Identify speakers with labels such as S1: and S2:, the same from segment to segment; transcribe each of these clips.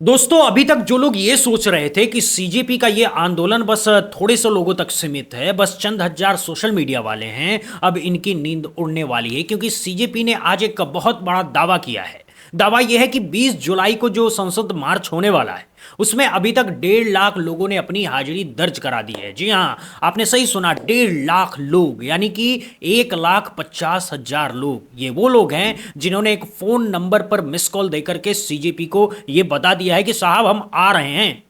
S1: दोस्तों अभी तक जो लोग ये सोच रहे थे कि सीजेपी का ये आंदोलन बस थोड़े से लोगों तक सीमित है, बस चंद हजार सोशल मीडिया वाले हैं, अब इनकी नींद उड़ने वाली है क्योंकि सीजेपी ने आज एक बहुत बड़ा दावा किया है। दावा यह है कि 20 जुलाई को जो संसद मार्च होने वाला है उसमें अभी तक 1.5 लाख लोगों ने अपनी हाजिरी दर्ज करा दी है। जी हाँ, आपने सही सुना, 1.5 लाख लोग, यानी कि 1,50,000 लोग। ये वो लोग हैं जिन्होंने एक फोन नंबर पर मिस कॉल देकर के सीजेपी को ये बता दिया है कि साहब हम आ रहे हैं,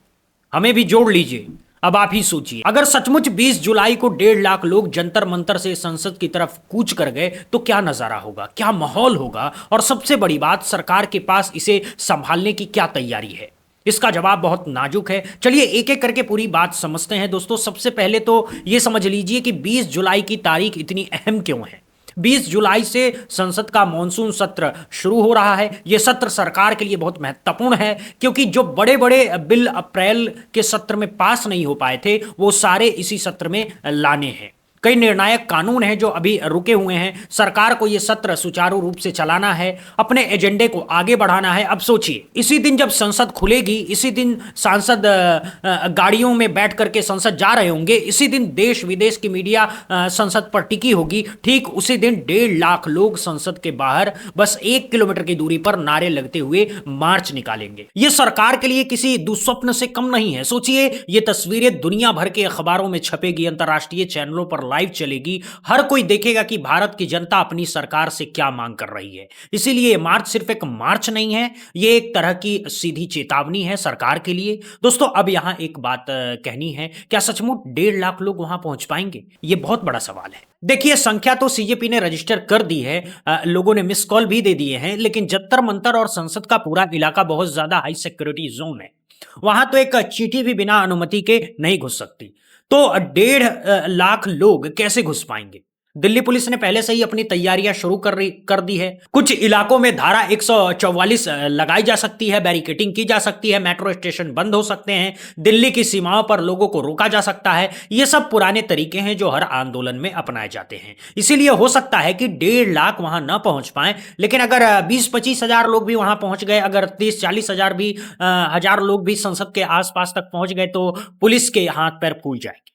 S1: हमें भी जोड़ लीजिए। अब आप ही सोचिए, अगर सचमुच 20 जुलाई को 1.5 लाख लोग जंतर मंतर से संसद की तरफ कूच कर गए तो क्या नजारा होगा, क्या माहौल होगा, और सबसे बड़ी बात, सरकार के पास इसे संभालने की क्या तैयारी है। इसका जवाब बहुत नाजुक है। चलिए एक एक करके पूरी बात समझते हैं। दोस्तों सबसे पहले तो यह समझ लीजिए कि 20 जुलाई की तारीख इतनी अहम क्यों है। 20 जुलाई से संसद का मॉनसून सत्र शुरू हो रहा है। यह सत्र सरकार के लिए बहुत महत्वपूर्ण है क्योंकि जो बड़े बड़े बिल अप्रैल के सत्र में पास नहीं हो पाए थे वो सारे इसी सत्र में लाने हैं। कई निर्णायक कानून हैं जो अभी रुके हुए हैं। सरकार को यह सत्र सुचारू रूप से चलाना है, अपने एजेंडे को आगे बढ़ाना है। अब सोचिए, इसी दिन जब संसद खुलेगी, इसी दिन सांसद गाड़ियों में बैठ करके संसद जा रहे होंगे, इसी दिन देश विदेश की मीडिया संसद पर टिकी होगी। ठीक उसी दिन 1.5 लाख लोग संसद के बाहर बस 1 किलोमीटर की दूरी पर नारे लगते हुए मार्च निकालेंगे। यह सरकार के लिए किसी दुस्वप्न से कम नहीं है। सोचिए, ये तस्वीरें दुनिया भर के अखबारों में छपेगी, अंतर्राष्ट्रीय चैनलों पर लाइव चलेगी, हर कोई देखेगा कि भारत की जनता अपनी सरकार से क्या मांग कर रही है। इसीलिए मार्च सिर्फ एक मार्च नहीं है, यह एक तरह की सीधी चेतावनी है सरकार के लिए। दोस्तों अब यहां एक बात कहनी है, क्या सचमुच 1.5 लाख लोग वहां पहुंच पाएंगे? यह बहुत बड़ा सवाल है। देखिए, संख्या तो सीजेपी ने रजिस्टर कर दी है, लोगों ने मिस कॉल भी दे दिए हैं, लेकिन जंतर मंतर और संसद का पूरा इलाका बहुत ज्यादा हाई सिक्योरिटी जोन है। वहां तो एक चींटी भी बिना अनुमति के नहीं घुस सकती। तो 1.5 लाख लोग कैसे घुस पाएंगे? दिल्ली पुलिस ने पहले से ही अपनी तैयारियां शुरू कर दी है। कुछ इलाकों में धारा 144 लगाई जा सकती है, बैरिकेटिंग की जा सकती है, मेट्रो स्टेशन बंद हो सकते हैं, दिल्ली की सीमाओं पर लोगों को रोका जा सकता है। ये सब पुराने तरीके हैं जो हर आंदोलन में अपनाए जाते हैं। इसीलिए हो सकता है कि 1.5 लाख वहां ना पहुंच पाए, लेकिन अगर 20-25 हजार लोग भी वहां पहुंच गए, अगर 30-40 हजार भी हजार लोग भी संसद के आसपास तक पहुंच गए तो पुलिस के हाथ पैर फूल जाएंगे,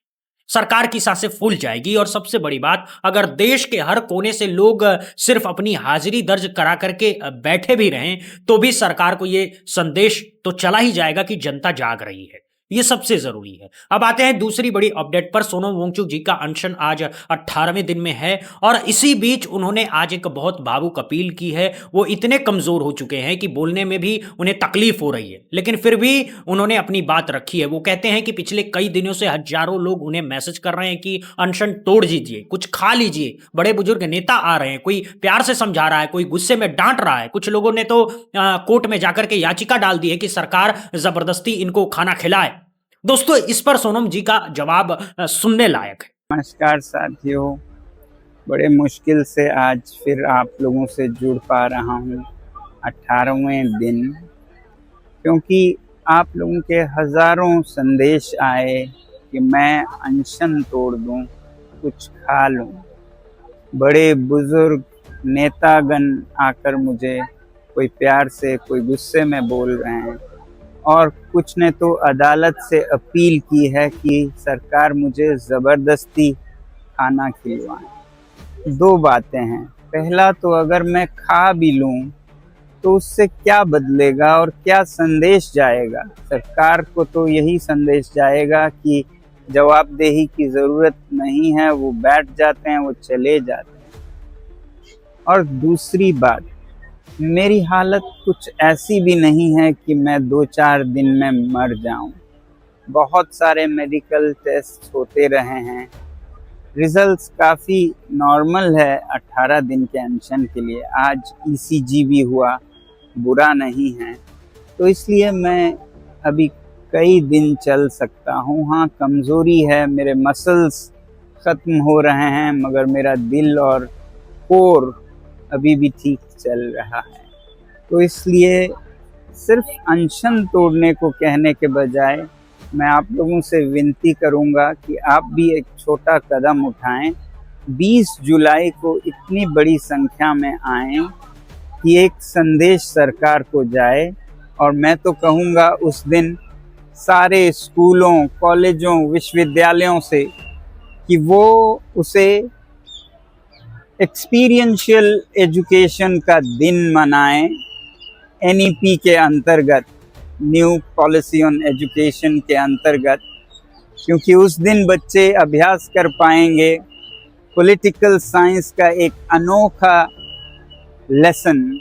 S1: सरकार की सांसें फूल जाएगी। और सबसे बड़ी बात, अगर देश के हर कोने से लोग सिर्फ अपनी हाजिरी दर्ज करा करके बैठे भी रहें तो भी सरकार को यह संदेश तो चला ही जाएगा कि जनता जाग रही है। ये सबसे जरूरी है। अब आते हैं दूसरी बड़ी अपडेट पर। सोनम वांगचुक जी का अनशन आज 18वें दिन में है और इसी बीच उन्होंने आज एक बहुत भावुक अपील की है। वो इतने कमजोर हो चुके हैं कि बोलने में भी उन्हें तकलीफ हो रही है, लेकिन फिर भी उन्होंने अपनी बात रखी है। वो कहते हैं कि पिछले कई दिनों से हजारों लोग उन्हें मैसेज कर रहे हैं कि अनशन तोड़ दीजिए, कुछ खा लीजिए। बड़े बुजुर्ग नेता आ रहे हैं, कोई प्यार से समझा रहा है, कोई गुस्से में डांट रहा है। कुछ लोगों ने तो कोर्ट में जाकर के याचिका डाल दी है कि सरकार जबरदस्ती इनको खाना खिलाए। दोस्तों इस पर सोनम जी का जवाब सुनने लायक है।
S2: नमस्कार साथियों, बड़े मुश्किल से आज फिर आप लोगों से जुड़ पा रहा हूँ 18वें दिन, क्योंकि आप लोगों के हज़ारों संदेश आए कि मैं अनशन तोड़ दूँ, कुछ खा लूँ। बड़े बुजुर्ग नेतागण आकर मुझे कोई प्यार से, कोई गुस्से में बोल रहे हैं, और कुछ ने तो अदालत से अपील की है कि सरकार मुझे ज़बरदस्ती खाना खिलवाए। दो बातें हैं, पहला तो अगर मैं खा भी लूँ तो उससे क्या बदलेगा और क्या संदेश जाएगा? सरकार को तो यही संदेश जाएगा कि जवाबदेही की ज़रूरत नहीं है, वो बैठ जाते हैं, वो चले जाते हैं। और दूसरी बात, मेरी हालत कुछ ऐसी भी नहीं है कि मैं 2-4 दिन में मर जाऊं। बहुत सारे मेडिकल टेस्ट होते रहे हैं, रिजल्ट्स काफ़ी नॉर्मल है 18 दिन के अनशन के लिए। आज ईसीजी भी हुआ, बुरा नहीं है। तो इसलिए मैं अभी कई दिन चल सकता हूँ। हाँ, कमज़ोरी है, मेरे मसल्स ख़त्म हो रहे हैं, मगर मेरा दिल और कोर अभी भी ठीक चल रहा है। तो इसलिए सिर्फ अनशन तोड़ने को कहने के बजाय मैं आप लोगों से विनती करूंगा कि आप भी एक छोटा कदम उठाएं। 20 जुलाई को इतनी बड़ी संख्या में आएं कि एक संदेश सरकार को जाए और मैं तो कहूँगा उस दिन सारे स्कूलों, कॉलेजों, विश्वविद्यालयों से कि वो उसे एक्सपीरियंशियल एजुकेशन का दिन मनाएं, NEP के अंतर्गत, न्यू पॉलिसी ऑन एजुकेशन के अंतर्गत, क्योंकि उस दिन बच्चे अभ्यास कर पाएंगे पॉलिटिकल साइंस का एक अनोखा लेसन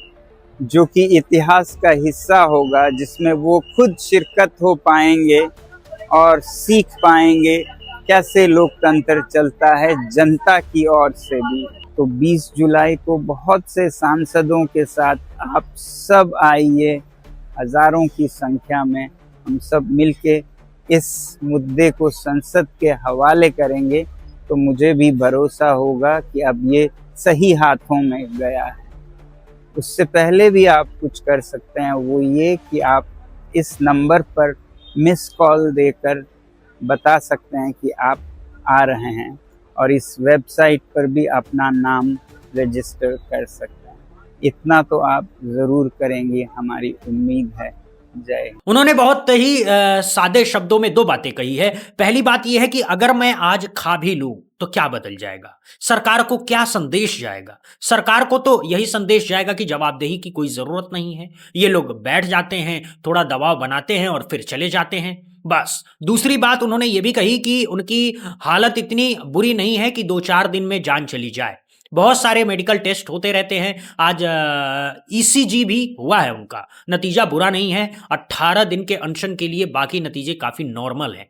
S2: जो कि इतिहास का हिस्सा होगा, जिसमें वो खुद शिरकत हो पाएंगे और सीख पाएंगे कैसे लोकतंत्र चलता है जनता की ओर से भी। तो 20 जुलाई को बहुत से सांसदों के साथ आप सब आइए, हजारों की संख्या में हम सब मिलके इस मुद्दे को संसद के हवाले करेंगे, तो मुझे भी भरोसा होगा कि अब ये सही हाथों में गया है। उससे पहले भी आप कुछ कर सकते हैं, वो ये कि आप इस नंबर पर मिस कॉल देकर बता सकते हैं कि आप आ रहे हैं, और इस वेबसाइट पर भी अपना नाम रजिस्टर कर सकते हैं। इतना तो आप ज़रूर करेंगे, हमारी उम्मीद है। जय।
S1: उन्होंने बहुत ही सादे शब्दों में दो बातें कही है। पहली बात यह है कि अगर मैं आज खा भी लूं तो क्या बदल जाएगा, सरकार को क्या संदेश जाएगा। सरकार को तो यही संदेश जाएगा कि जवाबदेही की कोई जरूरत नहीं है, ये लोग बैठ जाते हैं, थोड़ा दबाव बनाते हैं और फिर चले जाते हैं, बस। दूसरी बात उन्होंने ये भी कही कि उनकी हालत इतनी बुरी नहीं है कि 2-4 दिन में जान चली जाए। बहुत सारे मेडिकल टेस्ट होते रहते हैं। आज ECG भी हुआ है, उनका नतीजा बुरा नहीं है। 18 दिन के अनशन के लिए बाकी नतीजे काफी नॉर्मल हैं।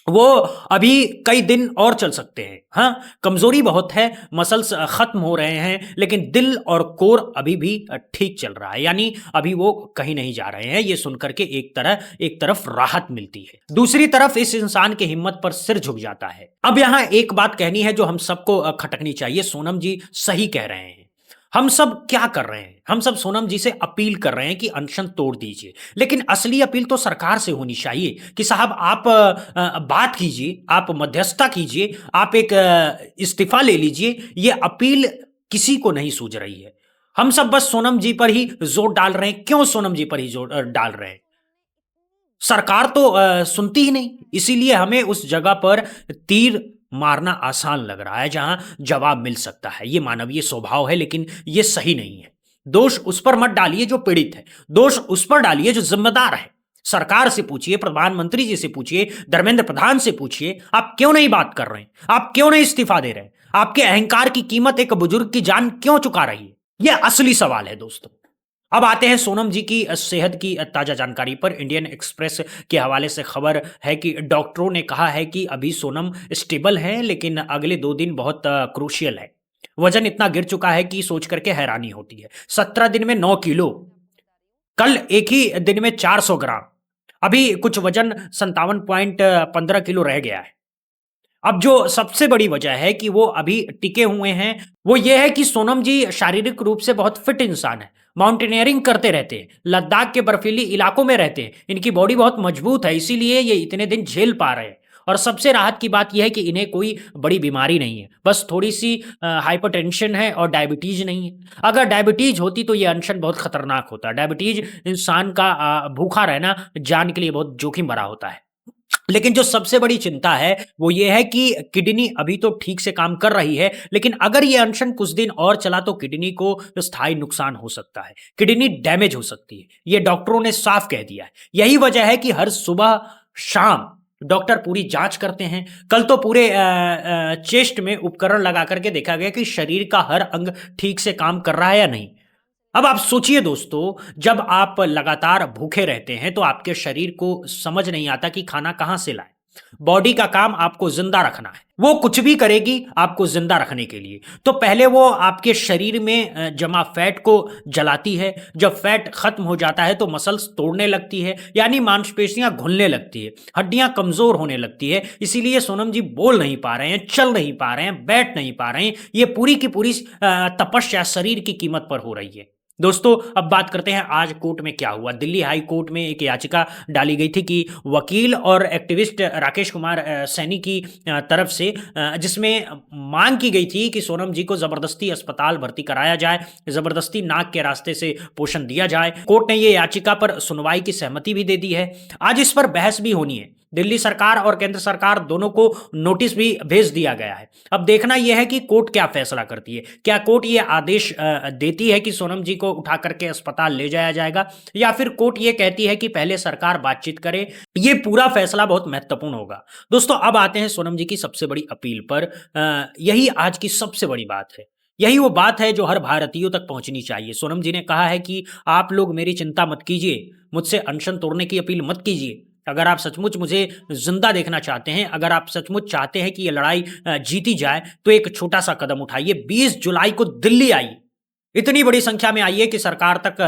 S1: वो अभी कई दिन और चल सकते हैं। हाँ, कमजोरी बहुत है, मसल्स खत्म हो रहे हैं, लेकिन दिल और कोर अभी भी ठीक चल रहा है, यानी अभी वो कहीं नहीं जा रहे हैं। ये सुनकर के एक तरफ राहत मिलती है, दूसरी तरफ इस इंसान की हिम्मत पर सिर झुक जाता है। अब यहाँ एक बात कहनी है जो हम सबको खटकनी चाहिए। सोनम जी सही कह रहे हैं। हम सब क्या कर रहे हैं, हम सब सोनम जी से अपील कर रहे हैं कि अनशन तोड़ दीजिए, लेकिन असली अपील तो सरकार से होनी चाहिए कि साहब आप बात कीजिए, आप मध्यस्थता कीजिए, आप एक इस्तीफा ले लीजिए। ये अपील किसी को नहीं सूझ रही है। हम सब बस सोनम जी पर ही जोर डाल रहे हैं। क्यों सोनम जी पर ही जोर डाल रहे हैं? सरकार तो सुनती ही नहीं, इसीलिए हमें उस जगह पर तीर मारना आसान लग रहा है जहां जवाब मिल सकता है। ये मानवीय स्वभाव है, लेकिन ये सही नहीं है। दोष उस पर मत डालिए जो पीड़ित है, दोष उस पर डालिए जो जिम्मेदार है। सरकार से पूछिए, प्रधानमंत्री जी से पूछिए, धर्मेंद्र प्रधान से पूछिए, आप क्यों नहीं बात कर रहे हैं, आप क्यों नहीं इस्तीफा दे रहे हैं, आपके अहंकार की कीमत एक बुजुर्ग की जान क्यों चुका रही है? यह असली सवाल है दोस्तों। अब आते हैं सोनम जी की सेहत की ताजा जानकारी पर। इंडियन एक्सप्रेस के हवाले से खबर है कि डॉक्टरों ने कहा है कि अभी सोनम स्टेबल हैं, लेकिन अगले 2 दिन बहुत क्रूशियल है। वजन इतना गिर चुका है कि सोच करके हैरानी होती है। 17 दिन में 9 किलो, कल एक ही दिन में 400 ग्राम, अभी कुछ वजन 57.15 किलो रह गया है। अब जो सबसे बड़ी वजह है कि वो अभी टिके हुए हैं, वो ये है कि सोनम जी शारीरिक रूप से बहुत फिट इंसान है, माउंटेनियरिंग करते रहते हैं, लद्दाख के बर्फीली इलाकों में रहते हैं, इनकी बॉडी बहुत मजबूत है, इसीलिए ये इतने दिन झेल पा रहे हैं। और सबसे राहत की बात यह है कि इन्हें कोई बड़ी बीमारी नहीं है, बस थोड़ी सी हाइपरटेंशन है और डायबिटीज नहीं है। अगर डायबिटीज होती तो ये अनशन बहुत खतरनाक होता। डायबिटीज इंसान का भूखा रहना जान के लिए बहुत जोखिम भरा होता है। लेकिन जो सबसे बड़ी चिंता है वो ये है कि किडनी अभी तो ठीक से काम कर रही है, लेकिन अगर ये अनशन कुछ दिन और चला तो किडनी को स्थायी नुकसान हो सकता है, किडनी डैमेज हो सकती है। ये डॉक्टरों ने साफ कह दिया है। यही वजह है कि हर सुबह शाम डॉक्टर पूरी जांच करते हैं। कल तो पूरे चेस्ट में उपकरण लगा करके देखा गया कि शरीर का हर अंग ठीक से काम कर रहा है या नहीं। अब आप सोचिए दोस्तों, जब आप लगातार भूखे रहते हैं तो आपके शरीर को समझ नहीं आता कि खाना कहां से लाए। बॉडी का काम आपको जिंदा रखना है, वो कुछ भी करेगी आपको जिंदा रखने के लिए। तो पहले वो आपके शरीर में जमा फैट को जलाती है। जब फैट खत्म हो जाता है तो मसल्स तोड़ने लगती है, यानी मांसपेशियां घुलने लगती है, हड्डियां कमजोर होने लगती है। इसीलिए सोनम जी बोल नहीं पा रहे हैं, चल नहीं पा रहे हैं, बैठ नहीं पा रहे हैं। ये पूरी की पूरी तपस्या शरीर की कीमत पर हो रही है। दोस्तों अब बात करते हैं आज कोर्ट में क्या हुआ। दिल्ली हाई कोर्ट में एक याचिका डाली गई थी कि वकील और एक्टिविस्ट राकेश कुमार सैनी की तरफ से जिसमें मांग की गई थी कि सोनम जी को जबरदस्ती अस्पताल भर्ती कराया जाए, जबरदस्ती नाक के रास्ते से पोषण दिया जाए। कोर्ट ने ये याचिका पर सुनवाई की सहमति भी दे दी है। आज इस पर बहस भी होनी है। दिल्ली सरकार और केंद्र सरकार दोनों को नोटिस भी भेज दिया गया है। अब देखना यह है कि कोर्ट क्या फैसला करती है। क्या कोर्ट ये आदेश देती है कि सोनम जी को उठा करके अस्पताल ले जाया जाएगा, या फिर कोर्ट ये कहती है कि पहले सरकार बातचीत करे। ये पूरा फैसला बहुत महत्वपूर्ण होगा। दोस्तों अब आते हैं सोनम जी की सबसे बड़ी अपील पर। यही आज की सबसे बड़ी बात है। यही वो बात है जो हर भारतीयों तक पहुंचनी चाहिए। सोनम जी ने कहा है कि आप लोग मेरी चिंता मत कीजिए, मुझसे अनशन तोड़ने की अपील मत कीजिए। अगर आप सचमुच मुझे जिंदा देखना चाहते हैं, अगर आप सचमुच चाहते हैं कि ये लड़ाई जीती जाए, तो एक छोटा सा कदम उठाइए। 20 जुलाई को दिल्ली आइए, इतनी बड़ी संख्या में आइए कि सरकार तक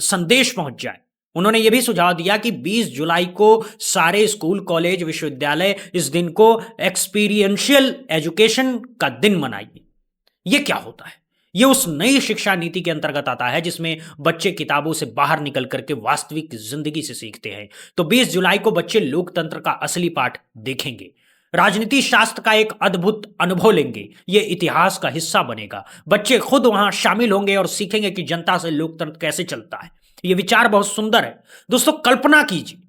S1: संदेश पहुंच जाए। उन्होंने ये भी सुझाव दिया कि 20 जुलाई को सारे स्कूल, कॉलेज, विश्वविद्यालय इस दिन को एक्सपीरियंशियल एजुकेशन का दिन मनाइए। ये क्या होता है? ये उस नई शिक्षा नीति के अंतर्गत आता है जिसमें बच्चे किताबों से बाहर निकल करके वास्तविक जिंदगी से सीखते हैं। तो 20 जुलाई को बच्चे लोकतंत्र का असली पाठ देखेंगे, राजनीति शास्त्र का एक अद्भुत अनुभव लेंगे, ये इतिहास का हिस्सा बनेगा। बच्चे खुद वहां शामिल होंगे और सीखेंगे कि जनता से लोकतंत्र कैसे चलता है। ये विचार बहुत सुंदर है। दोस्तों कल्पना कीजिए,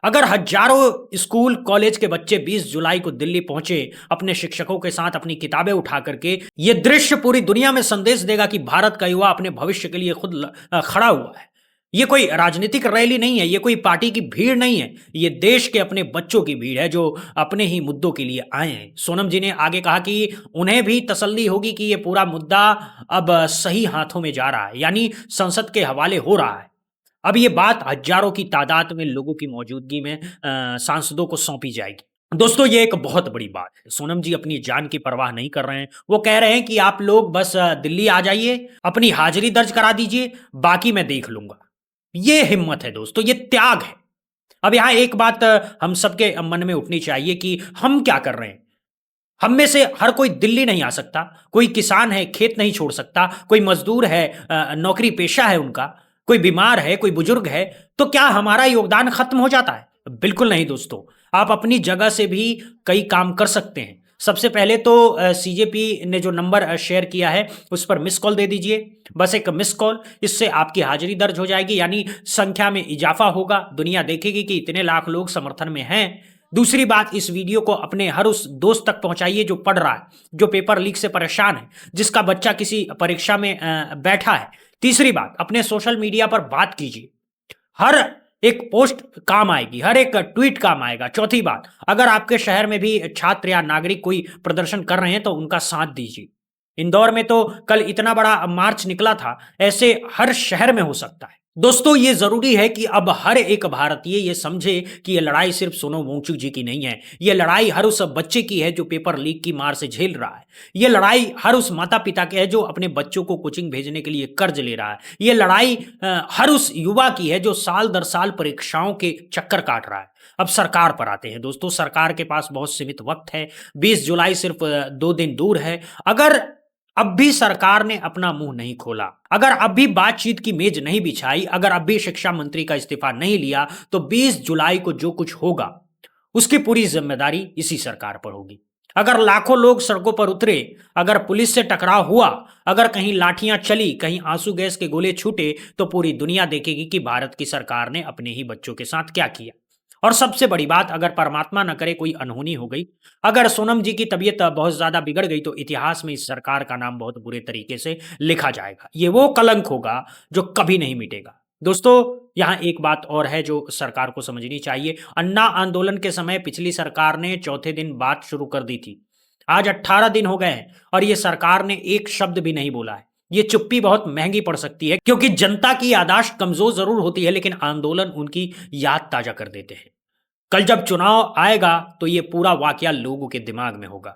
S1: अगर हजारों स्कूल, कॉलेज के बच्चे 20 जुलाई को दिल्ली पहुंचे अपने शिक्षकों के साथ अपनी किताबें उठा करके, ये दृश्य पूरी दुनिया में संदेश देगा कि भारत का युवा अपने भविष्य के लिए खुद खड़ा हुआ है। ये कोई राजनीतिक रैली नहीं है, ये कोई पार्टी की भीड़ नहीं है, ये देश के अपने बच्चों की भीड़ है जो अपने ही मुद्दों के लिए आए हैं। सोनम जी ने आगे कहा कि उन्हें भी तसल्ली होगी कि ये पूरा मुद्दा अब सही हाथों में जा रहा है, यानी संसद के हवाले हो रहा है। अब ये बात हजारों की तादाद में लोगों की मौजूदगी में सांसदों को सौंपी जाएगी। दोस्तों ये एक बहुत बड़ी बात है। सोनम जी अपनी जान की परवाह नहीं कर रहे हैं। वो कह रहे हैं कि आप लोग बस दिल्ली आ जाइए, अपनी हाजिरी दर्ज करा दीजिए, बाकी मैं देख लूंगा। ये हिम्मत है दोस्तों, ये त्याग है। अब यहां एक बात हम सबके मन में उठनी चाहिए कि हम क्या कर रहे हैं। हम में से हर कोई दिल्ली नहीं आ सकता। कोई किसान है, खेत नहीं छोड़ सकता। कोई मजदूर है, नौकरी पेशा है उनका। कोई बीमार है, कोई बुजुर्ग है। तो क्या हमारा योगदान खत्म हो जाता है? बिल्कुल नहीं दोस्तों। आप अपनी जगह से भी कई काम कर सकते हैं। सबसे पहले तो सीजेपी ने जो नंबर शेयर किया है उस पर मिस कॉल दे दीजिए। बस एक मिस कॉल, इससे आपकी हाजिरी दर्ज हो जाएगी, यानी संख्या में इजाफा होगा। दुनिया देखेगी कि इतने लाख लोग समर्थन में हैं। दूसरी बात, इस वीडियो को अपने हर उस दोस्त तक पहुंचाइए जो पढ़ रहा है, जो पेपर लीक से परेशान है, जिसका बच्चा किसी परीक्षा में बैठा है। तीसरी बात, अपने सोशल मीडिया पर बात कीजिए। हर एक पोस्ट काम आएगी, हर एक ट्वीट काम आएगा। चौथी बात, अगर आपके शहर में भी छात्र या नागरिक कोई प्रदर्शन कर रहे हैं तो उनका साथ दीजिए। इंदौर में तो कल इतना बड़ा मार्च निकला था, ऐसे हर शहर में हो सकता है। दोस्तों ये जरूरी है कि अब हर एक भारतीय ये समझे कि ये लड़ाई सिर्फ सोनम वांगचुक जी की नहीं है। ये लड़ाई हर उस बच्चे की है जो पेपर लीक की मार से झेल रहा है। ये लड़ाई हर उस माता पिता की है जो अपने बच्चों को कोचिंग भेजने के लिए कर्ज ले रहा है। ये लड़ाई हर उस युवा की है जो साल दर साल परीक्षाओं के चक्कर काट रहा है। अब सरकार पर आते हैं दोस्तों। सरकार के पास बहुत सीमित वक्त है। 20 जुलाई सिर्फ 2 दिन दूर है। अगर अब भी सरकार ने अपना मुंह नहीं खोला, अगर अब भी बातचीत की मेज नहीं बिछाई, अगर अब भी शिक्षा मंत्री का इस्तीफा नहीं लिया, तो 20 जुलाई को जो कुछ होगा उसकी पूरी जिम्मेदारी इसी सरकार पर होगी। अगर लाखों लोग सड़कों पर उतरे, अगर पुलिस से टकराव हुआ, अगर कहीं लाठियां चली, कहीं आंसू गैस के गोले छूटे, तो पूरी दुनिया देखेगी कि भारत की सरकार ने अपने ही बच्चों के साथ क्या किया। और सबसे बड़ी बात, अगर परमात्मा न करे कोई अनहोनी हो गई, अगर सोनम जी की तबीयत बहुत ज्यादा बिगड़ गई, तो इतिहास में इस सरकार का नाम बहुत बुरे तरीके से लिखा जाएगा। ये वो कलंक होगा जो कभी नहीं मिटेगा। दोस्तों यहां एक बात और है जो सरकार को समझनी चाहिए। अन्ना आंदोलन के समय पिछली सरकार ने चौथे दिन बात शुरू कर दी थी। आज 18 दिन हो गए हैं और ये सरकार ने एक शब्द भी नहीं बोला है। ये चुप्पी बहुत महंगी पड़ सकती है, क्योंकि जनता की याददाश्त कमजोर जरूर होती है, लेकिन आंदोलन उनकी याद ताजा कर देते हैं। कल जब चुनाव आएगा तो ये पूरा वाकया लोगों के दिमाग में होगा।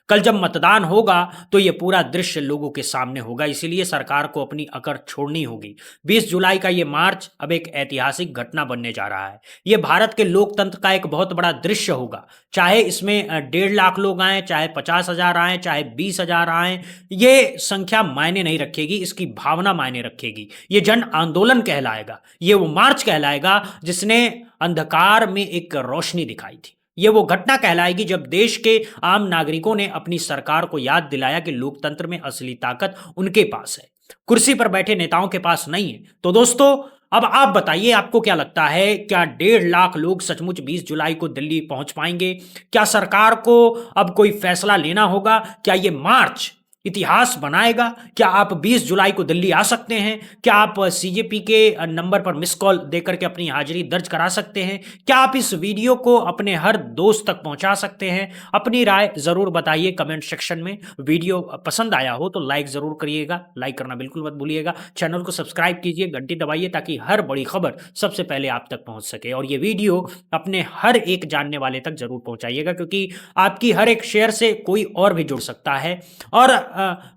S1: कल जब मतदान होगा तो ये पूरा दृश्य लोगों के सामने होगा, इसीलिए सरकार को अपनी अकड़ छोड़नी होगी। 20 जुलाई का ये मार्च अब एक ऐतिहासिक घटना बनने जा रहा है। ये भारत के लोकतंत्र का एक बहुत बड़ा दृश्य होगा। चाहे इसमें 1.5 लाख लोग आए, चाहे 50,000 आए, चाहे 20,000 आए, ये संख्या मायने नहीं रखेगी, इसकी भावना मायने रखेगी। ये जन आंदोलन कहलाएगा, ये वो मार्च कहलाएगा जिसने अंधकार में एक रोशनी दिखाई थी। ये वो घटना कहलाएगी जब देश के आम नागरिकों ने अपनी सरकार को याद दिलाया कि लोकतंत्र में असली ताकत उनके पास है, कुर्सी पर बैठे नेताओं के पास नहीं है। तो दोस्तों, अब आप बताइए, आपको क्या लगता है, क्या 1.5 लाख लोग सचमुच 20 जुलाई को दिल्ली पहुंच पाएंगे? क्या सरकार को अब कोई फैसला लेना होगा? क्या ये मार्च इतिहास बनाएगा? क्या आप 20 जुलाई को दिल्ली आ सकते हैं? क्या आप सीजेपी के नंबर पर मिस कॉल देकर के अपनी हाजिरी दर्ज करा सकते हैं? क्या आप इस वीडियो को अपने हर दोस्त तक पहुंचा सकते हैं? अपनी राय जरूर बताइए कमेंट सेक्शन में। वीडियो पसंद आया हो तो लाइक जरूर करिएगा, लाइक करना बिल्कुल मत भूलिएगा। चैनल को सब्सक्राइब कीजिए, घंटी दबाइए ताकि हर बड़ी खबर सबसे पहले आप तक पहुंच सके। और ये वीडियो अपने हर एक जानने वाले तक जरूर पहुंचाइएगा, क्योंकि आपकी हर एक शेयर से कोई और भी जुड़ सकता है और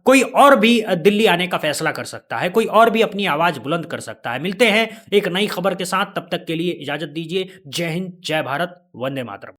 S1: कोई और भी दिल्ली आने का फैसला कर सकता है, कोई और भी अपनी आवाज बुलंद कर सकता है। मिलते हैं एक नई खबर के साथ, तब तक के लिए इजाजत दीजिए। जय हिंद, जय भारत, वंदे मातरम।